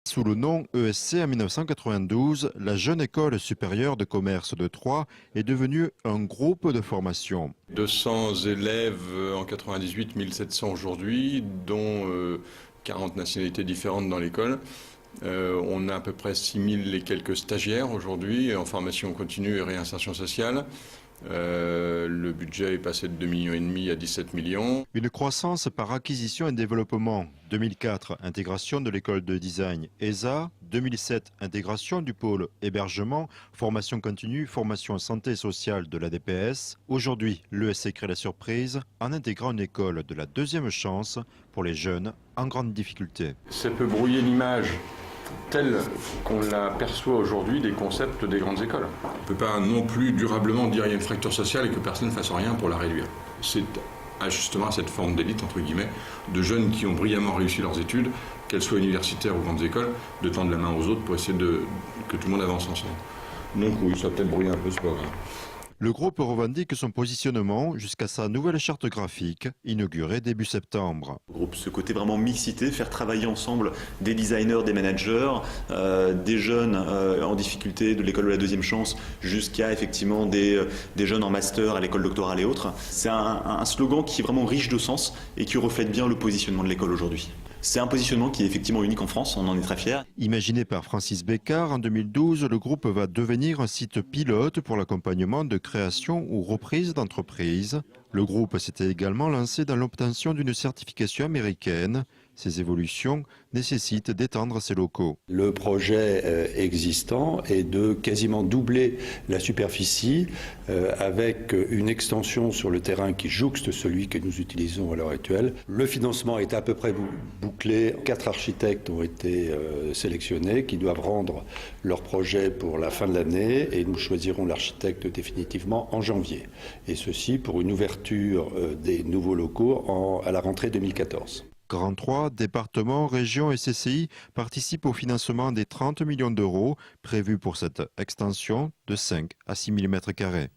Sous le nom ESC en 1992, la Jeune École supérieure de commerce de Troyes est devenue un groupe de formation. 200 élèves en 98, 1700 aujourd'hui, dont 40 nationalités différentes dans l'école. On a à peu près 6000 et quelques stagiaires aujourd'hui en formation continue et réinsertion sociale. Le budget est passé de 2,5 millions à 17 millions. Une croissance par acquisition et développement. 2004, intégration de l'école de design ESA. 2007, intégration du pôle hébergement, formation continue, formation santé sociale de la DPS. Aujourd'hui, l'ESC crée la surprise en intégrant une école de la deuxième chance pour les jeunes en grande difficulté. Ça peut brouiller l'image telle qu'on la perçoit aujourd'hui des concepts des grandes écoles. On ne peut pas non plus durablement dire qu'il y a une fracture sociale et que personne ne fasse rien pour la réduire. C'est justement à cette forme d'élite, entre guillemets, de jeunes qui ont brillamment réussi leurs études, qu'elles soient universitaires ou grandes écoles, de tendre la main aux autres pour essayer que tout le monde avance ensemble. Donc oui, ça va peut-être brouiller un peu, c'est pas grave. Le groupe revendique son positionnement jusqu'à sa nouvelle charte graphique, inaugurée début septembre. Le groupe, ce côté vraiment mixité, faire travailler ensemble des designers, des managers, des jeunes en difficulté de l'école de la deuxième chance, jusqu'à effectivement des jeunes en master à l'école doctorale et autres. C'est un slogan qui est vraiment riche de sens et qui reflète bien le positionnement de l'école aujourd'hui. C'est un positionnement qui est effectivement unique en France, on en est très fiers. Imaginé par Francis Bécard en 2012, le groupe va devenir un site pilote pour l'accompagnement de création ou reprise d'entreprises. Le groupe s'était également lancé dans l'obtention d'une certification américaine. Ces évolutions nécessitent d'étendre ses locaux. Le projet existant est de quasiment doubler la superficie avec une extension sur le terrain qui jouxte celui que nous utilisons à l'heure actuelle. Le financement est à peu près bouclé. 4 architectes ont été sélectionnés qui doivent rendre leur projet pour la fin de l'année et nous choisirons l'architecte définitivement en janvier. Et ceci pour une ouverture des nouveaux locaux à la rentrée 2014. Grand 3, départements, régions et CCI participent au financement des 30 millions d'euros prévus pour cette extension de 5 à 6 000 m².